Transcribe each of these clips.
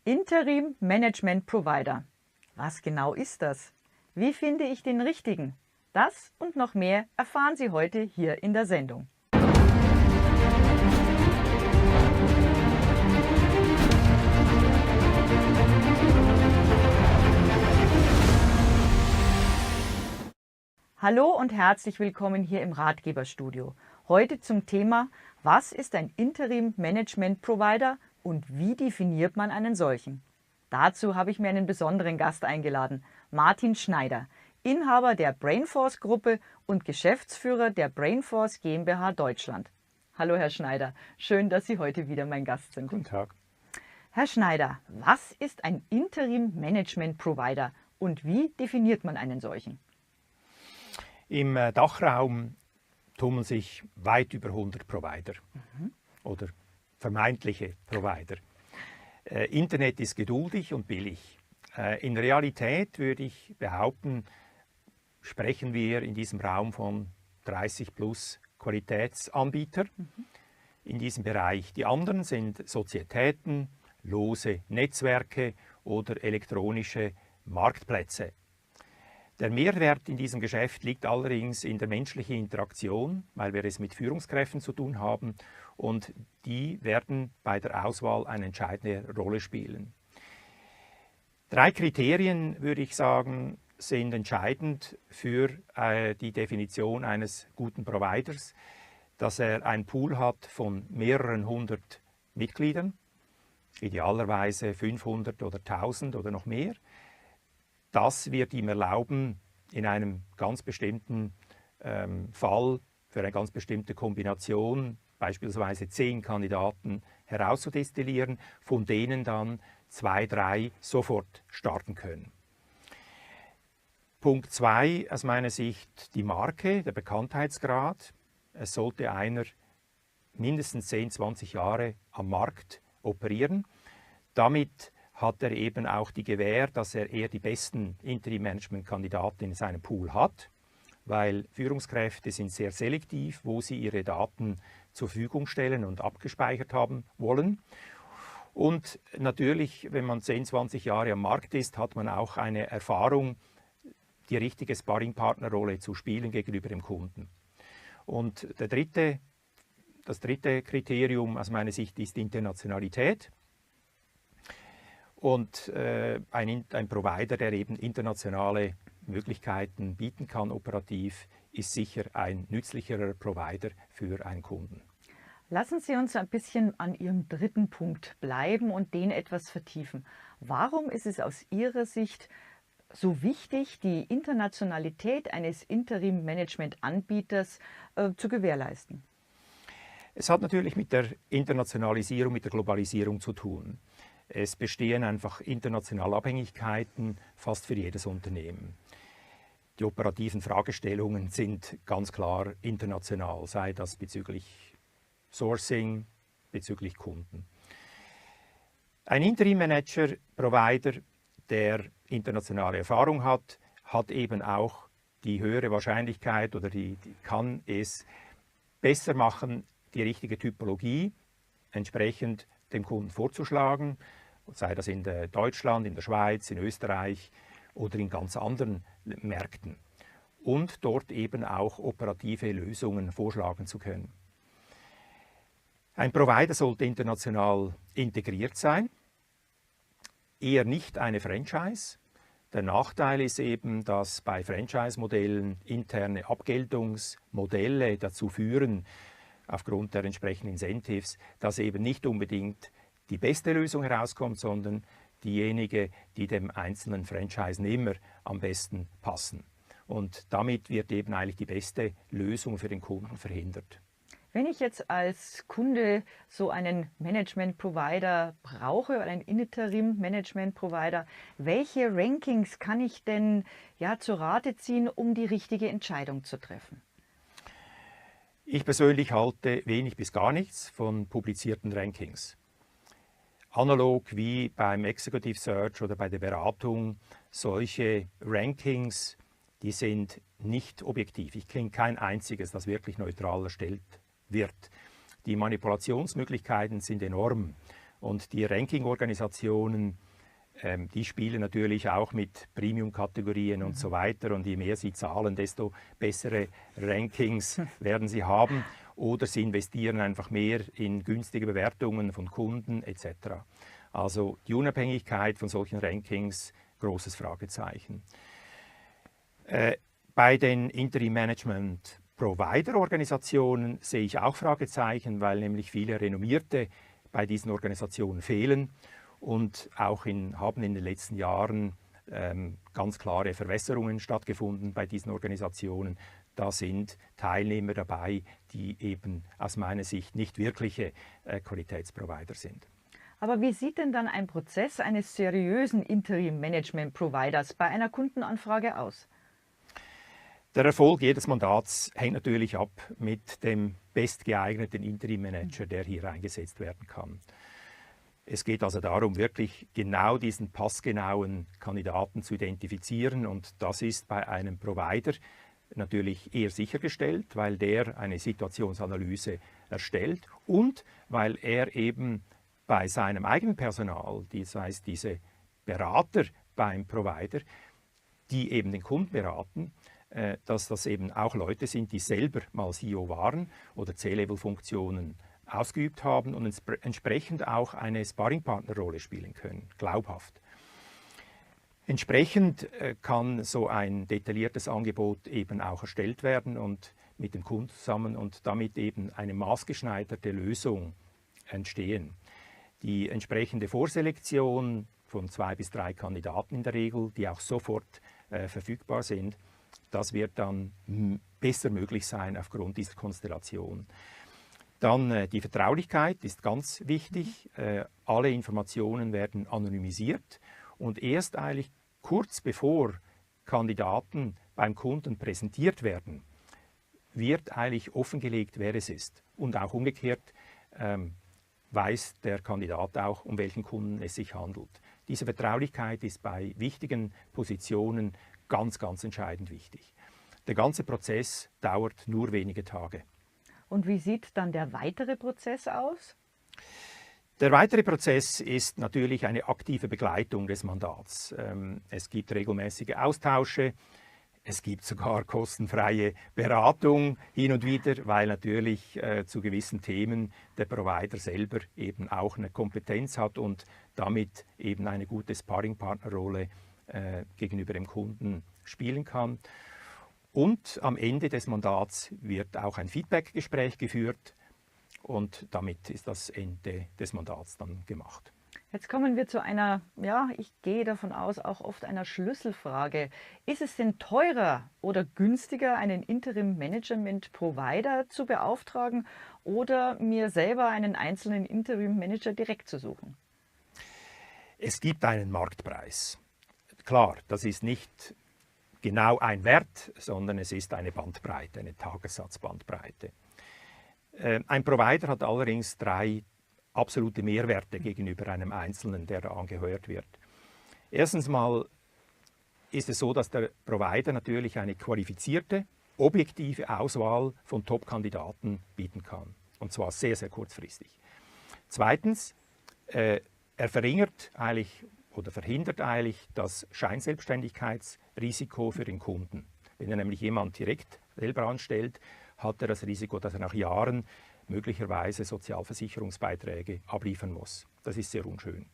Interim Management Provider. Was genau ist das? Wie finde ich den richtigen? Das und noch mehr erfahren Sie heute hier in der Sendung. Hallo und herzlich willkommen hier im Ratgeberstudio. Heute zum Thema: Was ist ein Interim Management Provider und wie definiert man einen solchen? Dazu habe ich mir einen besonderen Gast eingeladen, Martin Schneider, Inhaber der Brainforce Gruppe und Geschäftsführer der Brainforce GmbH Deutschland. Hallo Herr Schneider, schön, dass Sie heute wieder mein Gast sind. Guten Tag. Herr Schneider, was ist ein Interim Management Provider und wie definiert man einen solchen? Im Dachraum tummeln sich weit über 100 Provider oder vermeintliche Provider. Internet ist geduldig und billig. In Realität würde ich behaupten, sprechen wir in diesem Raum von 30 plus Qualitätsanbieter in diesem Bereich. Die anderen sind Sozietäten, lose Netzwerke oder elektronische Marktplätze. Der Mehrwert in diesem Geschäft liegt allerdings in der menschlichen Interaktion, weil wir es mit Führungskräften zu tun haben und die werden bei der Auswahl eine entscheidende Rolle spielen. 3 Kriterien, würde ich sagen, sind entscheidend für die Definition eines guten Providers, dass er einen Pool hat von mehreren hundert Mitgliedern, idealerweise 500 oder 1000 oder noch mehr. Das wird ihm erlauben, in einem ganz bestimmten Fall, für eine ganz bestimmte Kombination, beispielsweise 10 Kandidaten herauszudestillieren, von denen dann 2, 3 sofort starten können. Punkt 2 aus meiner Sicht die Marke, der Bekanntheitsgrad. Es sollte einer mindestens 10, 20 Jahre am Markt operieren. Damit hat er eben auch die Gewähr, dass er eher die besten Interim-Management-Kandidaten in seinem Pool hat, weil Führungskräfte sind sehr selektiv, wo sie ihre Daten zur Verfügung stellen und abgespeichert haben wollen. Und natürlich, wenn man 10, 20 Jahre am Markt ist, hat man auch eine Erfahrung, die richtige Sparringpartnerrolle zu spielen gegenüber dem Kunden. Und das dritte Kriterium aus meiner Sicht ist Internationalität. Und ein Provider, der eben internationale Möglichkeiten bieten kann, operativ, ist sicher ein nützlicherer Provider für einen Kunden. Lassen Sie uns ein bisschen an Ihrem dritten Punkt bleiben und den etwas vertiefen. Warum ist es aus Ihrer Sicht so wichtig, die Internationalität eines Interim-Management-Anbieters zu gewährleisten? Es hat natürlich mit der Internationalisierung, mit der Globalisierung zu tun. Es bestehen einfach internationale Abhängigkeiten fast für jedes Unternehmen. Die operativen Fragestellungen sind ganz klar international, sei das bezüglich Sourcing, bezüglich Kunden. Ein Interim-Manager-Provider, der internationale Erfahrung hat, hat eben auch die höhere Wahrscheinlichkeit oder die kann es besser machen, die richtige Typologie entsprechend dem Kunden vorzuschlagen, sei das in Deutschland, in der Schweiz, in Österreich oder in ganz anderen Märkten und dort eben auch operative Lösungen vorschlagen zu können. Ein Provider sollte international integriert sein, eher nicht eine Franchise. Der Nachteil ist eben, dass bei Franchise-Modellen interne Abgeltungsmodelle dazu führen, aufgrund der entsprechenden Incentives, dass eben nicht unbedingt die beste Lösung herauskommt, sondern diejenige, die dem einzelnen Franchise-Nehmer am besten passen. Und damit wird eben eigentlich die beste Lösung für den Kunden verhindert. Wenn ich jetzt als Kunde so einen Management-Provider brauche, einen Interim-Management-Provider, welche Rankings kann ich denn zu Rate ziehen, um die richtige Entscheidung zu treffen? Ich persönlich halte wenig bis gar nichts von publizierten Rankings. Analog wie beim Executive Search oder bei der Beratung, solche Rankings, die sind nicht objektiv. Ich kenne kein einziges, das wirklich neutral erstellt wird. Die Manipulationsmöglichkeiten sind enorm Und die Ranking-Organisationen, die spielen natürlich auch mit Premium-Kategorien und so weiter. Und je mehr sie zahlen, desto bessere Rankings werden sie haben. Oder sie investieren einfach mehr in günstige Bewertungen von Kunden etc. Also die Unabhängigkeit von solchen Rankings, großes Fragezeichen. Bei den Interim-Management-Provider-Organisationen sehe ich auch Fragezeichen, weil nämlich viele Renommierte bei diesen Organisationen fehlen und auch haben in den letzten Jahren ganz klare Verwässerungen stattgefunden bei diesen Organisationen. Da sind Teilnehmer dabei, die eben aus meiner Sicht nicht wirkliche Qualitätsprovider sind. Aber wie sieht denn dann ein Prozess eines seriösen Interim-Management-Providers bei einer Kundenanfrage aus? Der Erfolg jedes Mandats hängt natürlich ab mit dem bestgeeigneten Interim-Manager, der hier eingesetzt werden kann. Es geht also darum, wirklich genau diesen passgenauen Kandidaten zu identifizieren, und das ist bei einem Provider natürlich eher sichergestellt, weil der eine Situationsanalyse erstellt und weil er eben bei seinem eigenen Personal, das heißt diese Berater beim Provider, die eben den Kunden beraten, dass das eben auch Leute sind, die selber mal CEO waren oder C-Level-Funktionen ausgeübt haben und entsprechend auch eine Sparringpartnerrolle spielen können, glaubhaft. Entsprechend kann so ein detailliertes Angebot eben auch erstellt werden und mit dem Kunden zusammen und damit eben eine maßgeschneiderte Lösung entstehen. Die entsprechende Vorselektion von 2 bis 3 Kandidaten in der Regel, die auch sofort verfügbar sind, das wird dann besser möglich sein aufgrund dieser Konstellation. Dann die Vertraulichkeit ist ganz wichtig. Alle Informationen werden anonymisiert und erst eigentlich kurz bevor Kandidaten beim Kunden präsentiert werden, wird eigentlich offengelegt, wer es ist. Und auch umgekehrt weiß der Kandidat auch, um welchen Kunden es sich handelt. Diese Vertraulichkeit ist bei wichtigen Positionen ganz, ganz entscheidend wichtig. Der ganze Prozess dauert nur wenige Tage. Und wie sieht dann der weitere Prozess aus? Der weitere Prozess ist natürlich eine aktive Begleitung des Mandats. Es gibt regelmäßige Austausche, es gibt sogar kostenfreie Beratung hin und wieder, weil natürlich zu gewissen Themen der Provider selber eben auch eine Kompetenz hat und damit eben eine gute Sparringpartnerrolle gegenüber dem Kunden spielen kann. Und am Ende des Mandats wird auch ein Feedbackgespräch geführt und damit ist das Ende des Mandats dann gemacht. Jetzt kommen wir zu einer, ja, ich gehe davon aus, auch oft einer Schlüsselfrage. Ist es denn teurer oder günstiger, einen Interim-Management-Provider zu beauftragen oder mir selber einen einzelnen Interim-Manager direkt zu suchen? Es gibt einen Marktpreis. Klar, das ist nicht genau ein Wert, sondern es ist eine Bandbreite, eine Tagessatzbandbreite. Ein Provider hat allerdings 3 absolute Mehrwerte gegenüber einem Einzelnen, der da angeheuert wird. Erstens mal ist es so, dass der Provider natürlich eine qualifizierte, objektive Auswahl von Top-Kandidaten bieten kann. Und zwar sehr, sehr kurzfristig. Zweitens, er verringert eigentlich oder verhindert eigentlich das Scheinselbstständigkeitsrisiko für den Kunden. Wenn er nämlich jemand direkt selber anstellt, hat er das Risiko, dass er nach Jahren möglicherweise Sozialversicherungsbeiträge abliefern muss. Das ist sehr unschön.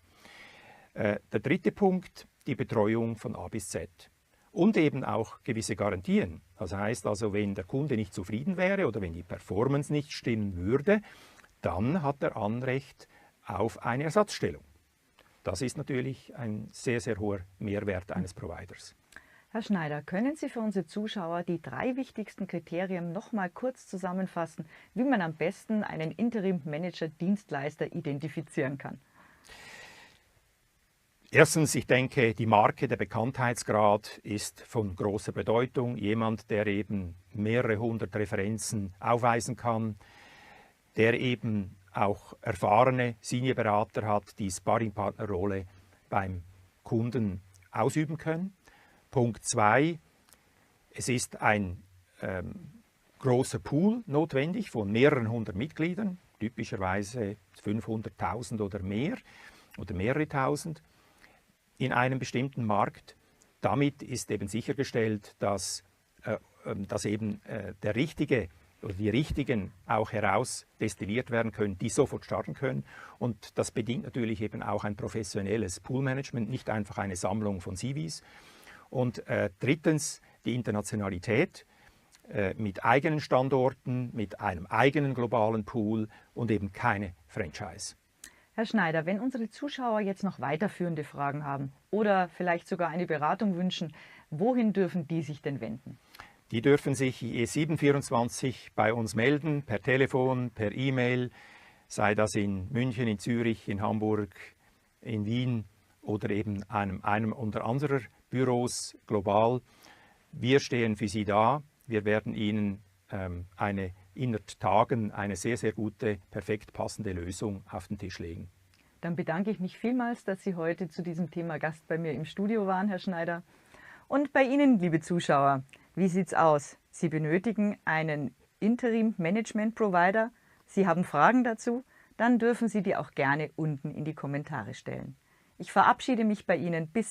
Der dritte Punkt, die Betreuung von A bis Z. Und eben auch gewisse Garantien. Das heißt also, wenn der Kunde nicht zufrieden wäre oder wenn die Performance nicht stimmen würde, dann hat er Anrecht auf eine Ersatzstellung. Das ist natürlich ein sehr, sehr hoher Mehrwert eines Providers. Herr Schneider, können Sie für unsere Zuschauer die 3 wichtigsten Kriterien noch mal kurz zusammenfassen, wie man am besten einen Interim-Manager-Dienstleister identifizieren kann? Erstens, ich denke, die Marke, der Bekanntheitsgrad ist von großer Bedeutung. Jemand, der eben mehrere hundert Referenzen aufweisen kann, der eben auch erfahrene Seniorberater hat, die Sparringpartnerrolle beim Kunden ausüben können. Punkt 2, es ist ein großer Pool notwendig von mehreren hundert Mitgliedern. typischerweise 500.000 oder mehr oder mehrere tausend in einem bestimmten Markt. Damit ist eben sichergestellt, dass eben der Richtige oder die Richtigen auch herausdestilliert werden können, die sofort starten können. Und das bedingt natürlich eben auch ein professionelles Poolmanagement, nicht einfach eine Sammlung von CVs. Und drittens die Internationalität mit eigenen Standorten, mit einem eigenen globalen Pool und eben keine Franchise. Herr Schneider, wenn unsere Zuschauer jetzt noch weiterführende Fragen haben oder vielleicht sogar eine Beratung wünschen, wohin dürfen die sich denn wenden? Die dürfen sich E724 bei uns melden, per Telefon, per E-Mail, sei das in München, in Zürich, in Hamburg, in Wien oder eben einem unserer anderen Büros global. Wir stehen für Sie da. Wir werden Ihnen innerhalb Tagen eine sehr, sehr gute, perfekt passende Lösung auf den Tisch legen. Dann bedanke ich mich vielmals, dass Sie heute zu diesem Thema Gast bei mir im Studio waren, Herr Schneider. Und bei Ihnen, liebe Zuschauer, wie sieht's aus? Sie benötigen einen Interim-Management-Provider? Sie haben Fragen dazu? Dann dürfen Sie die auch gerne unten in die Kommentare stellen. Ich verabschiede mich bei Ihnen bis